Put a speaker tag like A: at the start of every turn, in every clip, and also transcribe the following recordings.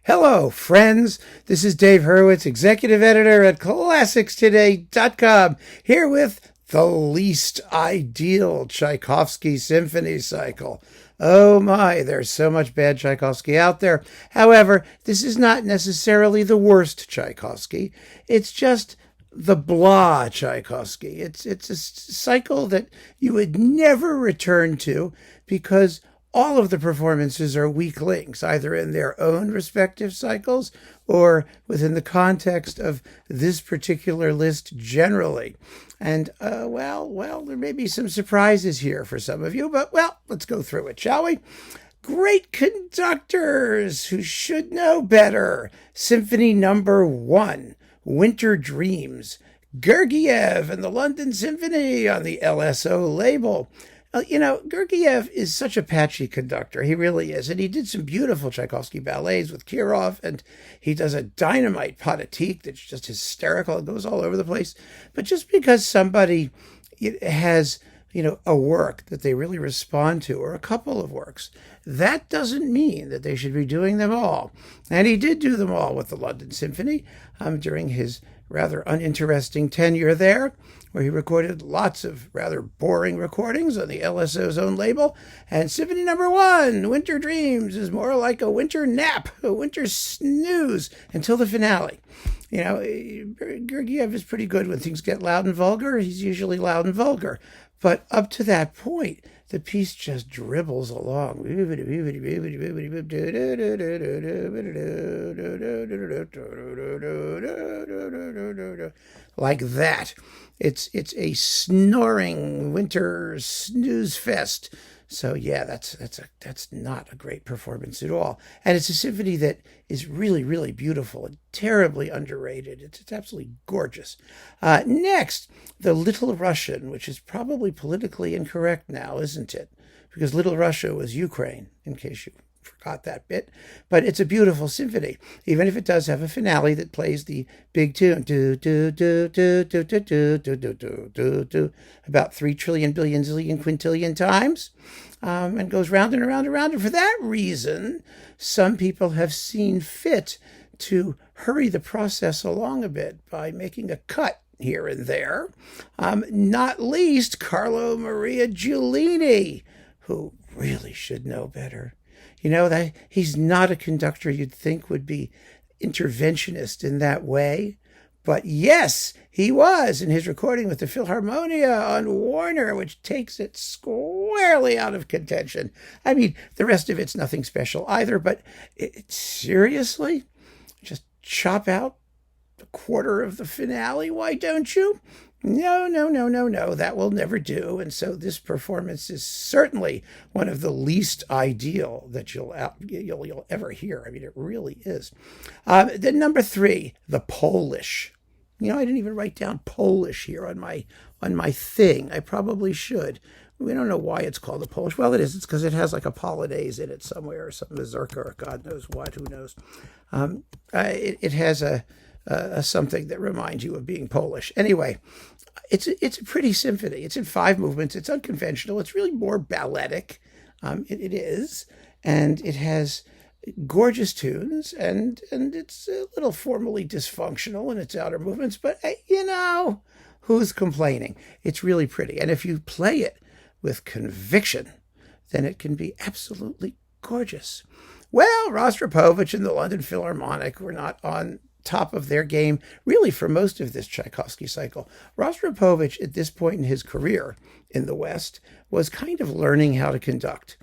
A: Hello, friends. This is Dave Hurwitz, executive editor at ClassicsToday.com, here with the least ideal Tchaikovsky Symphony cycle. Oh my, there's so much bad Tchaikovsky out there. However, this is not necessarily the worst Tchaikovsky. It's just the blah Tchaikovsky. It's a cycle that you would never return to because all of the performances are weak links, either in their own respective cycles or within the context of this particular list generally. And, there may be some surprises here for some of you, but, let's go through it, shall we? Great conductors who should know better. Symphony No. 1, Winter Dreams. Gergiev and the London Symphony on the LSO label. Gergiev is such a patchy conductor. He really is. And he did some beautiful Tchaikovsky ballets with Kirov, and he does a dynamite pathetique that's just hysterical. It goes all over the place. But just because somebody has, a work that they really respond to, or a couple of works, that doesn't mean that they should be doing them all. And he did do them all with the London Symphony during his rather uninteresting tenure there, where he recorded lots of rather boring recordings on the LSO's own label. And Symphony No. 1, Winter Dreams, is more like a winter nap, a winter snooze until the finale. Gergiev is pretty good when things get loud and vulgar. He's usually loud and vulgar. But up to that point, the piece just dribbles along. Like that. It's a snoring winter snooze fest. So yeah, that's not a great performance at all. And it's a symphony that is really, really beautiful and terribly underrated. It's absolutely gorgeous. Next, the Little Russian, which is probably politically incorrect now, isn't it? Because Little Russia was Ukraine, in case you forgot that bit. But it's a beautiful symphony, even if it does have a finale that plays the big tune do do do do do do do do do do do do about 3 trillion billion zillion quintillion times, and goes round and around and around. And for that reason, some people have seen fit to hurry the process along a bit by making a cut here and there. Not least Carlo Maria Giulini, who really should know better. That he's not a conductor you'd think would be interventionist in that way. But yes, he was in his recording with the Philharmonia on Warner, which takes it squarely out of contention. I mean, the rest of it's nothing special either, but seriously? Just chop out a quarter of the finale, why don't you? No, that will never do. And so this performance is certainly one of the least ideal that you'll ever hear. I mean, it really is. Then number 3, the Polish. I didn't even write down Polish here on my thing. I probably should. We don't know why it's called the Polish. Well, it is. It's because it has like a polonaise in it somewhere, or some mazurka, or God knows what. Who knows? It has a something that reminds you of being Polish. Anyway, it's a pretty symphony. It's in 5 movements. It's unconventional. It's really more balletic. It is, and it has gorgeous tunes, and it's a little formally dysfunctional in its outer movements. But who's complaining? It's really pretty, and if you play it with conviction, then it can be absolutely gorgeous. Well, Rostropovich and the London Philharmonic were not on top of their game really for most of this Tchaikovsky cycle. Rostropovich, at this point in his career in the West, was kind of learning how to conduct.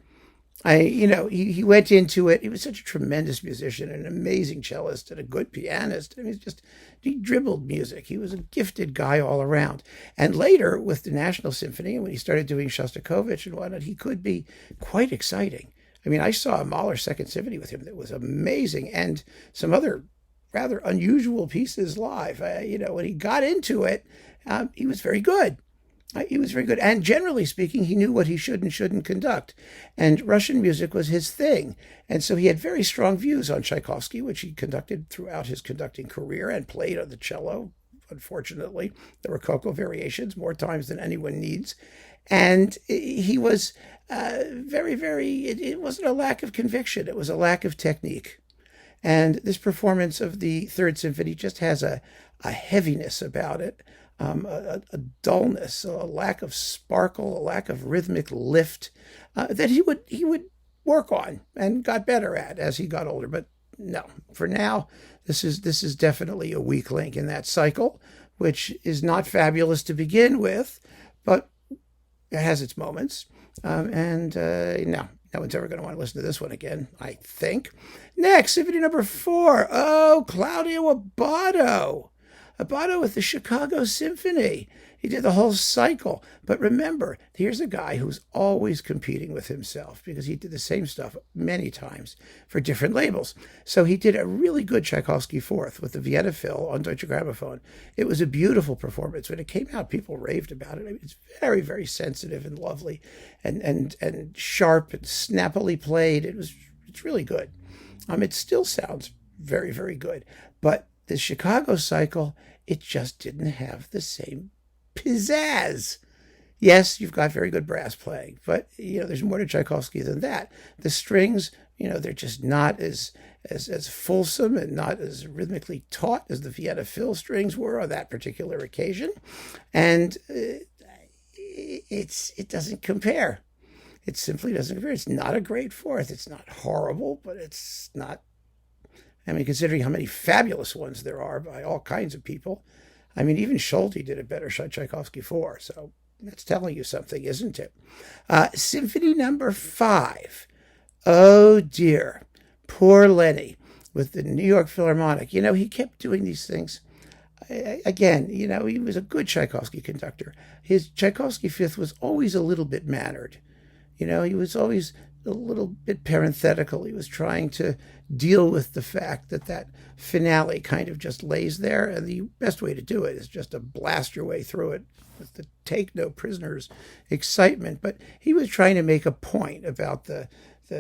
A: He went into it. He was such a tremendous musician, an amazing cellist, and a good pianist. I mean, he dribbled music. He was a gifted guy all around. And later, with the National Symphony, when he started doing Shostakovich and whatnot, he could be quite exciting. I mean, I saw a Mahler Second Symphony with him that was amazing, and some other rather unusual pieces live. When he got into it, he was very good. He was very good. And generally speaking, he knew what he should and shouldn't conduct. And Russian music was his thing. And so he had very strong views on Tchaikovsky, which he conducted throughout his conducting career and played on the cello. Unfortunately, the Rococo variations more times than anyone needs. And he was very, very, it wasn't a lack of conviction. It was a lack of technique. And this performance of the Third Symphony just has a heaviness about it, a dullness, a lack of sparkle, a lack of rhythmic lift that he would work on and got better at as he got older. But no, for now, this is definitely a weak link in that cycle, which is not fabulous to begin with, but it has its moments. No one's ever going to want to listen to this one again, I think. Next, Symphony number 4. Oh, Claudio Abbado. Abbado with the Chicago Symphony. He did the whole cycle. But remember, here's a guy who's always competing with himself because he did the same stuff many times for different labels. So he did a really good Tchaikovsky Fourth with the Vienna Phil on Deutsche Grammophon. It was a beautiful performance. When it came out, people raved about it. I mean, it's very, very sensitive and lovely and sharp and snappily played. It's really good. It still sounds very, very good. But the Chicago cycle, it just didn't have the same pizzazz. Yes, you've got very good brass playing, but there's more to Tchaikovsky than that. The strings, they're just not as fulsome and not as rhythmically taut as the Vienna Phil strings were on that particular occasion, and it doesn't compare. It simply doesn't compare. It's not a great fourth. It's not horrible, but it's not. I mean, considering how many fabulous ones there are by all kinds of people. I mean, even Schulte did a better Tchaikovsky 4, so that's telling you something, isn't it? Symphony number 5. Oh, dear. Poor Lenny with the New York Philharmonic. He kept doing these things. Again, he was a good Tchaikovsky conductor. His Tchaikovsky Fifth was always a little bit mannered. He was always a little bit parenthetical. He was trying to deal with the fact that finale kind of just lays there, and the best way to do it is just to blast your way through it with the take no prisoners excitement. But he was trying to make a point about the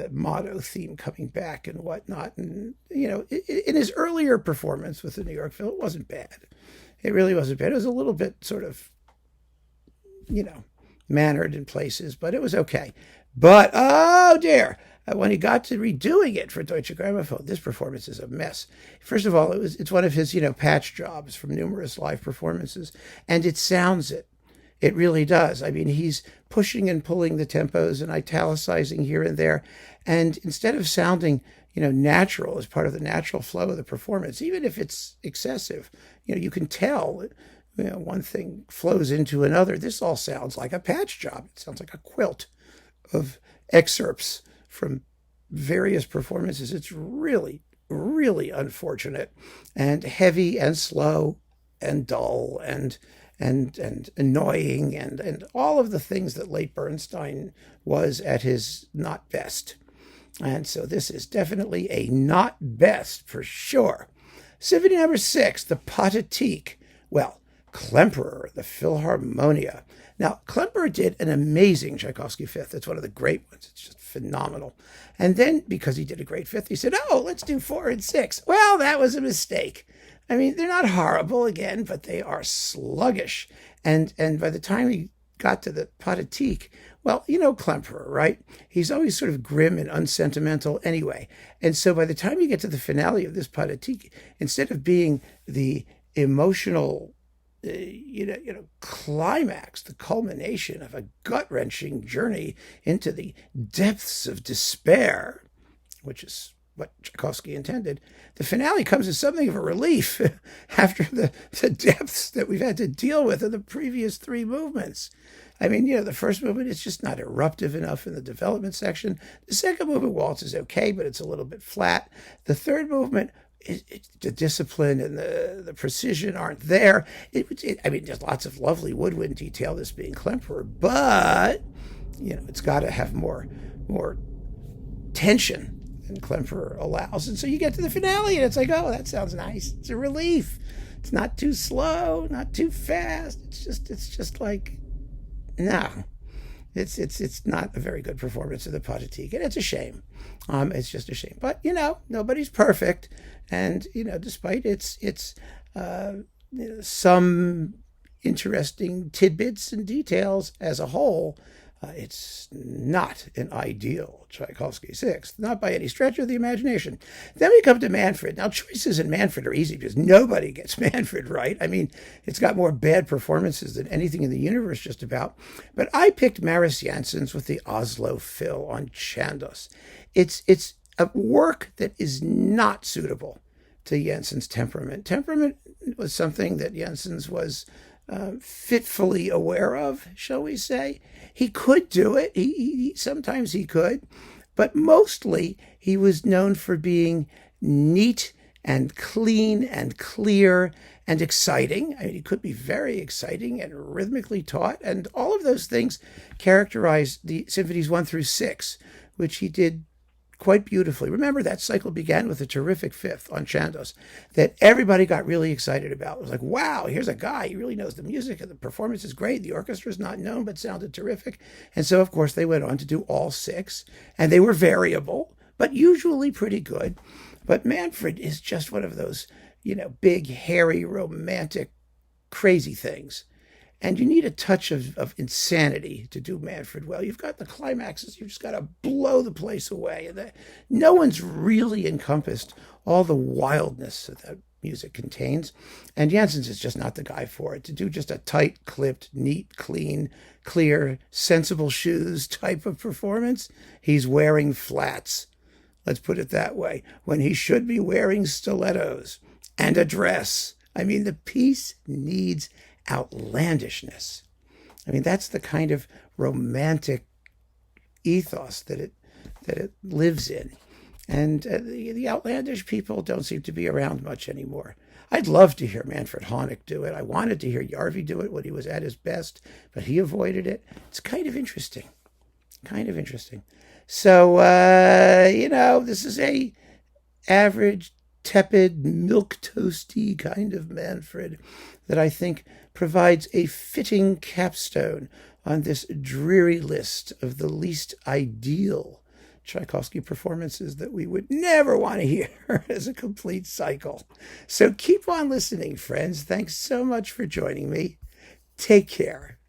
A: motto theme coming back and whatnot. And, in his earlier performance with the New York Phil, it wasn't bad. It really wasn't bad. It was a little bit sort of, mannered in places, but it was okay. But, oh dear, when he got to redoing it for Deutsche Grammophon, this performance is a mess. First of all, it's one of his, patch jobs from numerous live performances, and it sounds it. It really does. I mean, he's pushing and pulling the tempos and italicizing here and there, and instead of sounding, natural as part of the natural flow of the performance, even if it's excessive, you can tell one thing flows into another. This all sounds like a patch job. It sounds like a quilt of excerpts from various performances. It's really, really unfortunate and heavy and slow and dull and annoying and all of the things that late Bernstein was at his not best. And so this is definitely a not best for sure. Symphony number 6, the Pathetique. Well, Klemperer, the Philharmonia. Now, Klemperer did an amazing Tchaikovsky Fifth. It's one of the great ones. It's just phenomenal. And then, because he did a great Fifth, he said, let's do 4 and 6. Well, that was a mistake. I mean, they're not horrible, again, but they are sluggish. And by the time he got to the Pathetique, well, Klemperer, right? He's always sort of grim and unsentimental anyway. And so by the time you get to the finale of this Pathetique, instead of being the emotional climax, the culmination of a gut-wrenching journey into the depths of despair, which is what Tchaikovsky intended, the finale comes as something of a relief after the depths that we've had to deal with in the previous 3 movements. I mean, the first movement is just not eruptive enough in the development section. The second movement, waltz, is okay, but it's a little bit flat. The third movement, the discipline and the precision aren't there. There's lots of lovely woodwind detail, this being Klemperer, but, it's got to have more tension than Klemperer allows. And so you get to the finale and it's like, oh, that sounds nice. It's a relief. It's not too slow, not too fast. It's just like, no. It's not a very good performance of the Pathetique, and it's a shame. It's just a shame. But nobody's perfect, and despite its some interesting tidbits and details as a whole, It's not an ideal Tchaikovsky sixth, not by any stretch of the imagination. Then we come to Manfred. Now, choices in Manfred are easy because nobody gets Manfred right. I mean, it's got more bad performances than anything in the universe, just about. But I picked Maris Jansons with the Oslo Phil on Chandos. It's a work that is not suitable to Jansons' temperament. Temperament was something that Jansons was fitfully aware of, shall we say. He could do it. Sometimes he could, but mostly he was known for being neat and clean and clear and exciting. I mean, he could be very exciting and rhythmically taught, and all of those things characterize the symphonies 1 through 6, which he did quite beautifully. Remember, that cycle began with a terrific fifth on Chandos that everybody got really excited about. It was like, wow, here's a guy, he really knows the music, and the performance is great. The orchestra's not known, but sounded terrific. And so, of course, they went on to do all 6, and they were variable, but usually pretty good. But Manfred is just one of those, big, hairy, romantic, crazy things. And you need a touch of insanity to do Manfred well. You've got the climaxes. You've just got to blow the place away. And no one's really encompassed all the wildness that that music contains. And Jansons is just not the guy for it. To do just a tight, clipped, neat, clean, clear, sensible shoes type of performance, he's wearing flats. Let's put it that way. When he should be wearing stilettos and a dress. I mean, the piece needs outlandishness. I mean, that's the kind of romantic ethos that it lives in. And the outlandish people don't seem to be around much anymore. I'd love to hear Manfred Honeck do it. I wanted to hear Jarvi do it when he was at his best, but he avoided it. It's kind of interesting. So, this is a average, tepid, milquetoasty kind of Manfred that I think provides a fitting capstone on this dreary list of the least ideal Tchaikovsky performances that we would never want to hear as a complete cycle. So keep on listening, friends. Thanks so much for joining me. Take care.